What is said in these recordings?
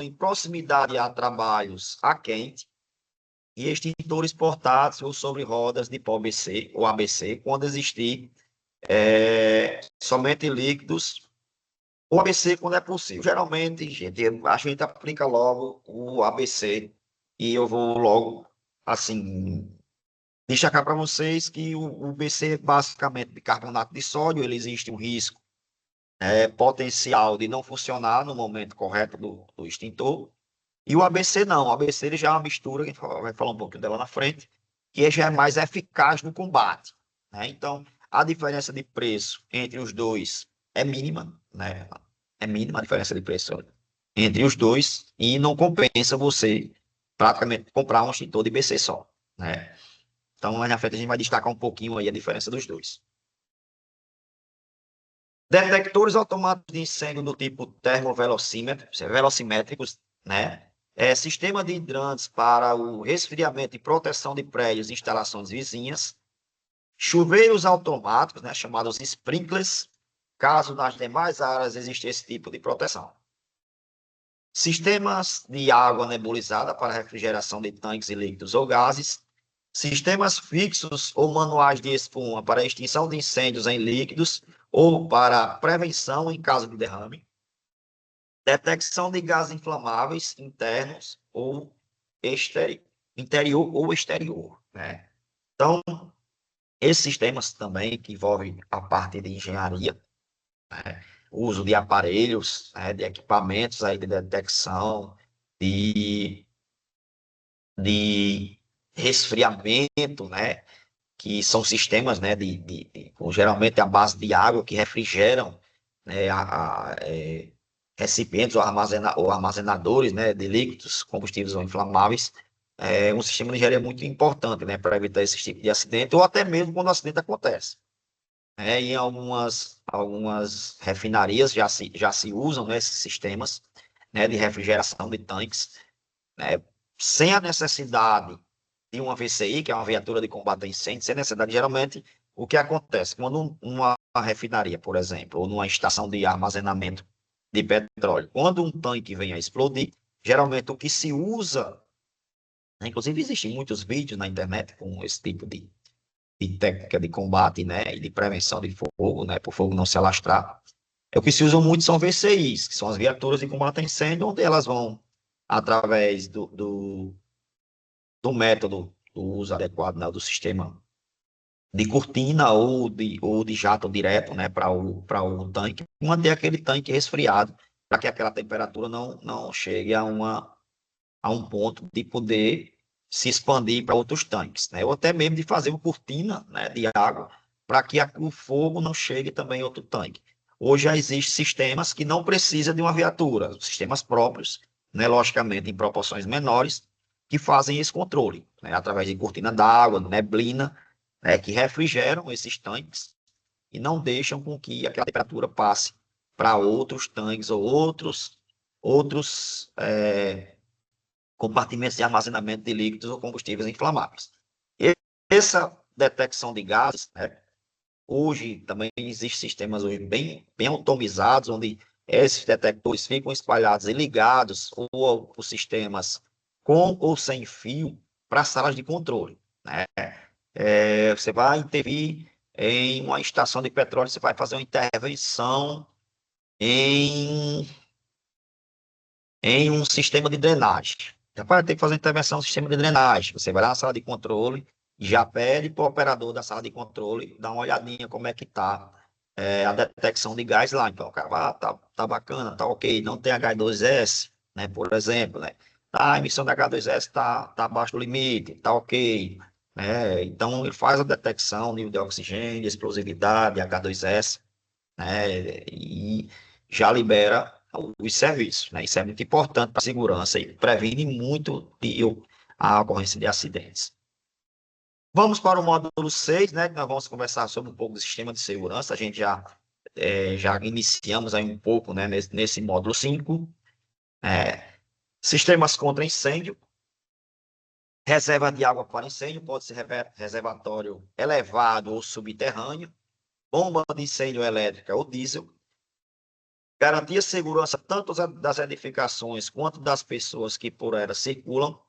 em proximidade a trabalhos a quente e extintores portáteis ou sobre rodas de pó BC ou ABC, quando existir somente líquidos ou ABC quando é possível. Geralmente, gente, a gente aplica logo o ABC e eu vou logo, assim, destacar para vocês que o BC é basicamente bicarbonato de sódio, ele existe um risco potencial de não funcionar no momento correto do extintor. E o ABC não, o ABC ele já é uma mistura, que a gente vai falar um pouquinho dela na frente, que já é mais eficaz no combate, né? Então, a diferença de preço entre os dois é mínima, né? É mínima a diferença de preço entre os dois e não compensa você praticamente comprar um extintor de BC só, né? Então, mais na frente a gente vai destacar um pouquinho aí a diferença dos dois. Detectores automáticos de incêndio do tipo velocimétricos, né? Sistema de hidrantes para o resfriamento e proteção de prédios e instalações vizinhas. Chuveiros automáticos, né? Chamados sprinklers, caso nas demais áreas exista esse tipo de proteção. Sistemas de água nebulizada para refrigeração de tanques e líquidos ou gases. Sistemas fixos ou manuais de espuma para extinção de incêndios em líquidos ou para prevenção em caso de derrame. Detecção de gases inflamáveis internos ou interior ou exterior, né? Então, esses sistemas também que envolvem a parte de engenharia, né? O uso de aparelhos, né? De equipamentos aí de detecção, de resfriamento, né? Que são sistemas, né, geralmente a base de água que refrigeram, né, recipientes ou armazenadores, né, de líquidos, combustíveis ou inflamáveis. É um sistema de engenharia muito importante, né, para evitar esse tipo de acidente ou até mesmo quando o acidente acontece. Em algumas refinarias já se usam, né, esses sistemas, né, de refrigeração de tanques, né, sem a necessidade de uma VCI, que é uma viatura de combate a incêndio, sem necessidade, geralmente, o que acontece? Quando uma refinaria, por exemplo, ou numa estação de armazenamento de petróleo, quando um tanque vem a explodir, geralmente o que se usa, né, inclusive existem muitos vídeos na internet com esse tipo de técnica de combate, né, e de prevenção de fogo, né, para o fogo não se alastrar. O que se usa muito são VCIs, que são as viaturas de combate a incêndio, onde elas vão, através do método do uso adequado, né, do sistema de cortina ou de jato direto, né, para o tanque, manter aquele tanque resfriado, para que aquela temperatura não chegue a um ponto de poder se expandir para outros tanques, né, ou até mesmo de fazer uma cortina, né, de água, para que o fogo não chegue também em outro tanque. Hoje já existem sistemas que não precisam de uma viatura, sistemas próprios, né, logicamente em proporções menores, que fazem esse controle, né, através de cortina d'água, neblina, né, que refrigeram esses tanques e não deixam com que aquela temperatura passe para outros tanques ou outros compartimentos de armazenamento de líquidos ou combustíveis inflamáveis. E essa detecção de gases, né, hoje também existem sistemas hoje bem automizados, onde esses detectores ficam espalhados e ligados ou os sistemas com ou sem fio para salas de controle, né? Você vai intervir em uma estação de petróleo, você vai fazer uma intervenção em, em um sistema de drenagem. Já vai ter que fazer uma intervenção no sistema de drenagem. Você vai lá na sala de controle e já pede para o operador da sala de controle dar uma olhadinha como é que está a detecção de gás lá. Então, o cara, tá bacana, tá ok, não tem H2S, né, por exemplo, né? A emissão da H2S tá abaixo do limite, tá ok, né? Então, ele faz a detecção, nível de oxigênio, de explosividade, H2S, né? E já libera os serviços, né? Isso é muito importante para a segurança e previne muito a ocorrência de acidentes. Vamos para o módulo 6, né? Que nós vamos conversar sobre um pouco do sistema de segurança. A gente já iniciamos aí um pouco, né, nesse módulo 5. Sistemas contra incêndio. Reserva de água para incêndio, pode ser reservatório elevado ou subterrâneo. Bomba de incêndio elétrica ou diesel. garantir a segurança tanto das edificações quanto das pessoas que por elas circulam,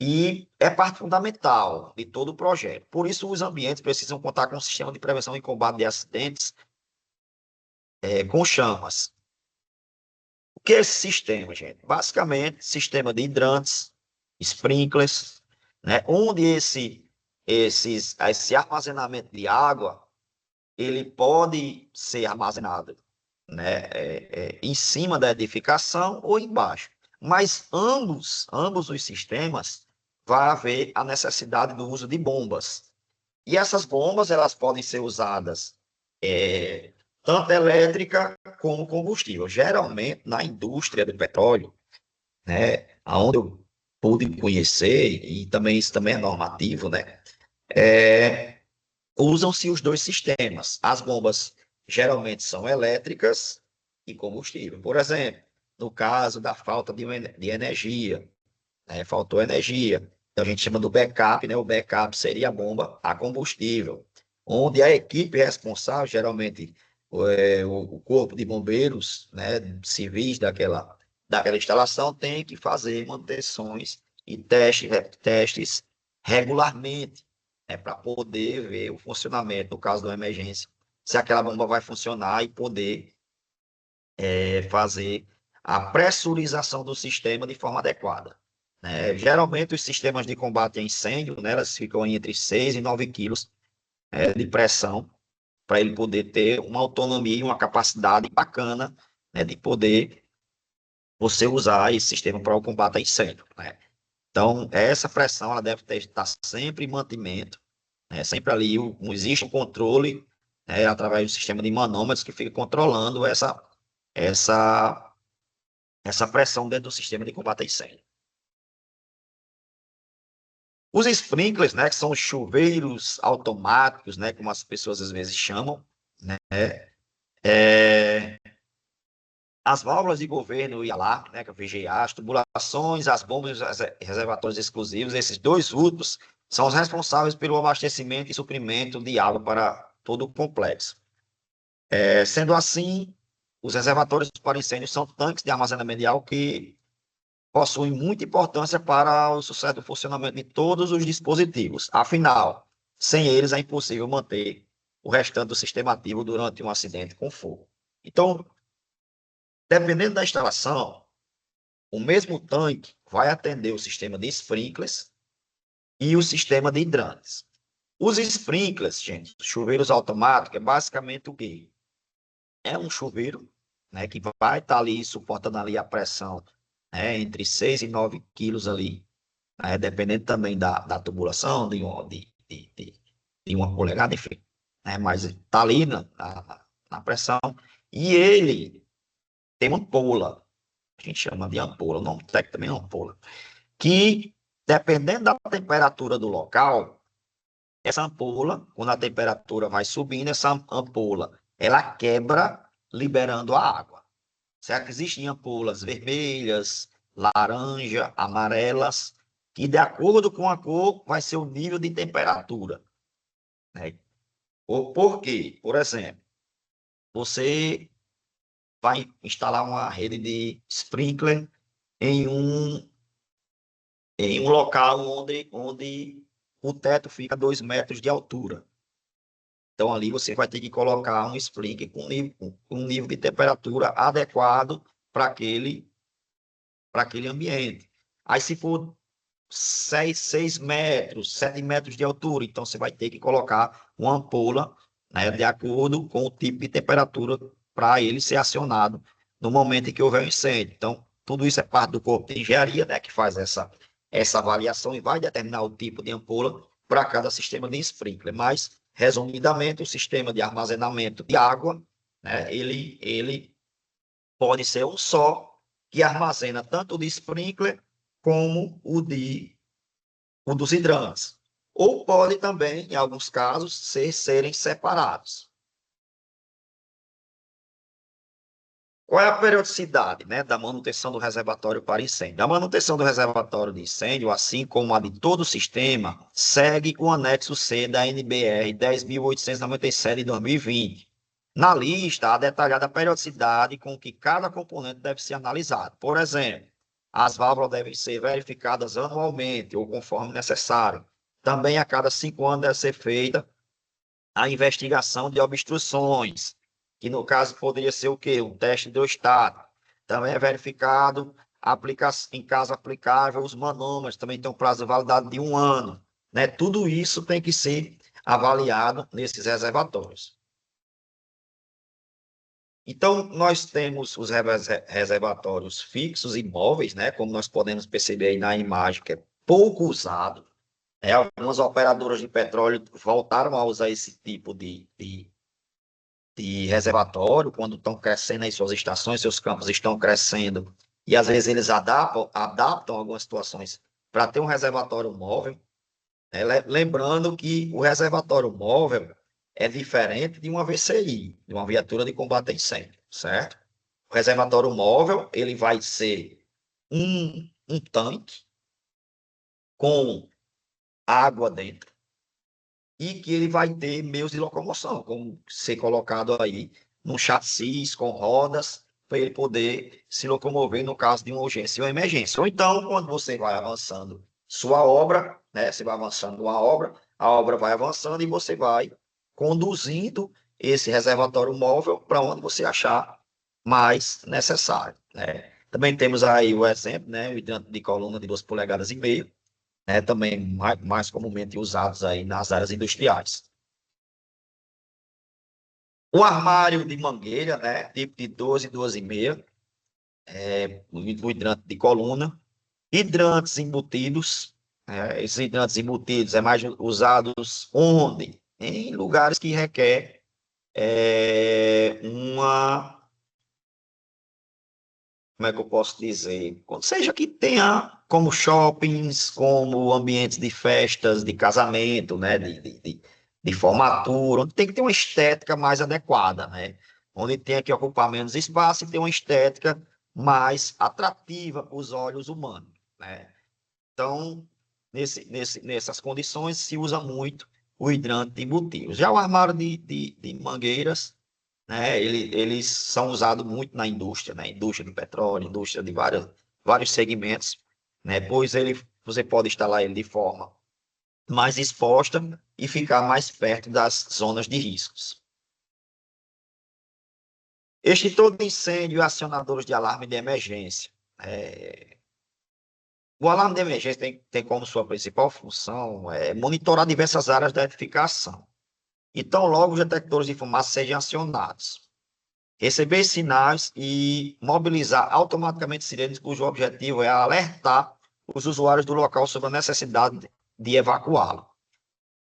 e é parte fundamental de todo o projeto. Por isso, os ambientes precisam contar com um sistema de prevenção e combate de acidentes com chamas. O que é esse sistema, gente? Basicamente, sistema de hidrantes, sprinklers, né? Onde esse armazenamento de água ele pode ser armazenado, né, em cima da edificação ou embaixo. Mas ambos os sistemas vai haver a necessidade do uso de bombas. E essas bombas elas podem ser usadas tanto elétrica como combustível. Geralmente, na indústria do petróleo, né, onde eu pude conhecer, e também isso também é normativo, né, usam-se os dois sistemas. As bombas geralmente são elétricas e combustível. Por exemplo, no caso da falta de energia, né, faltou energia, então a gente chama do backup, né? O backup seria a bomba a combustível, onde a equipe responsável, geralmente o corpo de bombeiros, né, civis daquela instalação, tem que fazer manutenções e testes regularmente, né, para poder ver o funcionamento, no caso de uma emergência, se aquela bomba vai funcionar e poder fazer a pressurização do sistema de forma adequada. Né? Geralmente, os sistemas de combate a incêndio, né, elas ficam entre 6 e 9 quilos de pressão, para ele poder ter uma autonomia e uma capacidade bacana, né, de poder você usar esse sistema para o combate a incêndio. Né? Então, essa pressão ela deve estar sempre em mantimento, né? Sempre ali existe um controle, né, através do sistema de manômetros que fica controlando essa, essa pressão dentro do sistema de combate a incêndio. Os sprinklers, né, que são os chuveiros automáticos, né, como as pessoas às vezes chamam, né, é, as válvulas de governo e alarme, né, que é o VGA, as tubulações, as bombas e os reservatórios exclusivos, esses dois últimos são os responsáveis pelo abastecimento e suprimento de água para todo o complexo. Sendo assim, os reservatórios para incêndio são tanques de armazenamento de água que possuem muita importância para o sucesso do funcionamento de todos os dispositivos. Afinal, sem eles é impossível manter o restante do sistema ativo durante um acidente com fogo. Então, dependendo da instalação, o mesmo tanque vai atender o sistema de sprinklers e o sistema de hidrantes. Os sprinklers, gente, chuveiros automáticos, é basicamente o quê? É um chuveiro, né, que vai estar ali suportando ali a pressão, né, entre 6 e 9 quilos ali, dependendo também da tubulação, de uma polegada, enfim, né, mas está ali na pressão, e ele tem uma ampola, a gente chama de ampola, o nome técnico também é ampola, que, dependendo da temperatura do local, essa ampola, quando a temperatura vai subindo, essa ampola, ela quebra, liberando a água. Certo? Existem ampolas vermelhas, laranja, amarelas, que de acordo com a cor vai ser o nível de temperatura. Né? Por quê? Por exemplo, você vai instalar uma rede de sprinkler em um local onde o teto fica a 2 metros de altura. Então, ali você vai ter que colocar um sprinkler com um nível de temperatura adequado para aquele ambiente. Aí, se for 6 metros, 7 metros de altura, então você vai ter que colocar uma ampola, né, de acordo com o tipo de temperatura para ele ser acionado no momento em que houver um incêndio. Então, tudo isso é parte do corpo de engenharia, né, que faz essa avaliação e vai determinar o tipo de ampola para cada sistema de sprinkler. Mas, resumidamente, o sistema de armazenamento de água, né, ele pode ser um só, que armazena tanto o de sprinkler como o dos hidrantes. Ou pode também, em alguns casos, serem separados. Qual é a periodicidade, né, da manutenção do reservatório para incêndio? A manutenção do reservatório de incêndio, assim como a de todo o sistema, segue o anexo C da NBR 10.897 de 2020. Na lista, há detalhada a periodicidade com que cada componente deve ser analisado. Por exemplo, as válvulas devem ser verificadas anualmente ou conforme necessário. Também, a cada 5 anos, deve ser feita a investigação de obstruções, que no caso poderia ser o quê? Um teste hidrostático. Também é verificado, em caso aplicável, os manômetros, também tem um prazo de validade de 1 ano. Né? Tudo isso tem que ser avaliado nesses reservatórios. Então, nós temos os reservatórios fixos e móveis, né? Como nós podemos perceber aí na imagem, que é pouco usado. Algumas operadoras de petróleo voltaram a usar esse tipo de reservatório, quando estão crescendo aí suas estações, seus campos estão crescendo, e às vezes eles adaptam algumas situações para ter um reservatório móvel. Lembrando que o reservatório móvel é diferente de uma VCI, de uma viatura de combate a incêndio, certo? O reservatório móvel, ele vai ser um tanque com água dentro, e que ele vai ter meios de locomoção, como ser colocado aí num chassi com rodas, para ele poder se locomover no caso de uma urgência ou emergência. Ou então, quando você vai avançando sua obra, né, você vai avançando uma obra, a obra vai avançando e você vai conduzindo esse reservatório móvel para onde você achar mais necessário, né? Também temos aí o exemplo, né, o hidrante de coluna de 2,5 polegadas, né, também mais comumente usados aí nas áreas industriais. O armário de mangueira, né, tipo de 12, 12,5, o hidrante de coluna, hidrantes embutidos, esses hidrantes embutidos é mais usados onde? Em lugares que requer uma, como é que eu posso dizer? Seja que tenha como shoppings, como ambientes de festas, de casamento, né? De formatura, onde tem que ter uma estética mais adequada, né? Onde tem que ocupar menos espaço e ter uma estética mais atrativa para os olhos humanos, né? Então, nessas condições, se usa muito o hidrante embutido. Já o armário de mangueiras, né? Eles são usados muito na indústria, né? Indústria do petróleo, indústria de vários segmentos, né? Pois você pode instalar ele de forma mais exposta e ficar mais perto das zonas de riscos. Extintor de incêndio e acionadores de alarme de emergência. O alarme de emergência tem como sua principal função monitorar diversas áreas da edificação. Então, logo os detectores de fumaça sejam acionados, receber sinais e mobilizar automaticamente sirenes, cujo objetivo é alertar os usuários do local sobre a necessidade de evacuá-lo.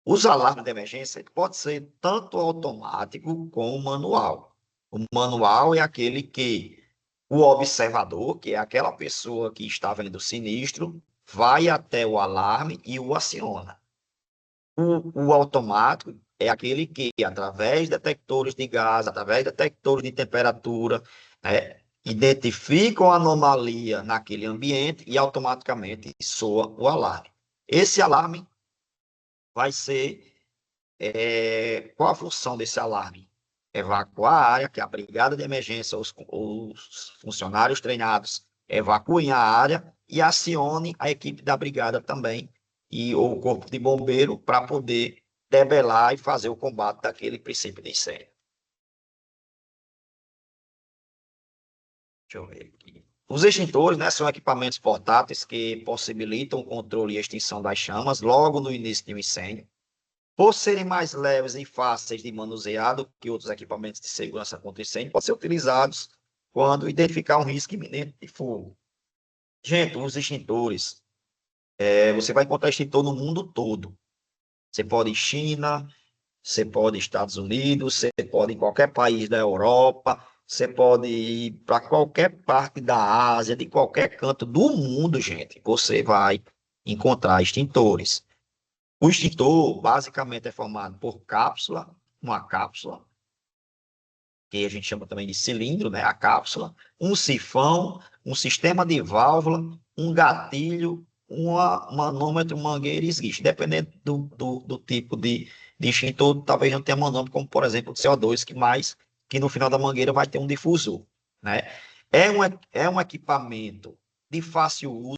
Os alarmes de emergência pode ser tanto automático como manual. O manual é aquele que o observador, que é aquela pessoa que está vendo o sinistro, vai até o alarme e o aciona. O automático é aquele que, através de detectores de gás, através de detectores de temperatura, identificam a anomalia naquele ambiente e automaticamente soa o alarme. Esse alarme vai ser. Qual a função desse alarme? Evacuar a área, que a brigada de emergência, os funcionários treinados evacuem a área e acione a equipe da brigada também e o corpo de bombeiro para poder debelar e fazer o combate daquele princípio de incêndio. Deixa eu ver aqui. Os extintores, né, são equipamentos portáteis que possibilitam o controle e extinção das chamas logo no início de um incêndio. Por serem mais leves e fáceis de manusear do que outros equipamentos de segurança contra incêndio, podem ser utilizados quando identificar um risco iminente de fogo. Gente, os extintores, você vai encontrar extintor no mundo todo. Você pode ir China, você pode ir Estados Unidos, você pode ir em qualquer país da Europa, você pode ir para qualquer parte da Ásia, de qualquer canto do mundo, gente. Você vai encontrar extintores. O extintor, basicamente, é formado por uma cápsula, que a gente chama também de cilindro, né? A cápsula, um sifão, um sistema de válvula, um gatilho, um manômetro, mangueira e esguicho. Dependendo do tipo de extintor, talvez não tenha manômetro, como, por exemplo, o CO2, que mais que no final da mangueira vai ter um difusor, né? É um equipamento de fácil uso,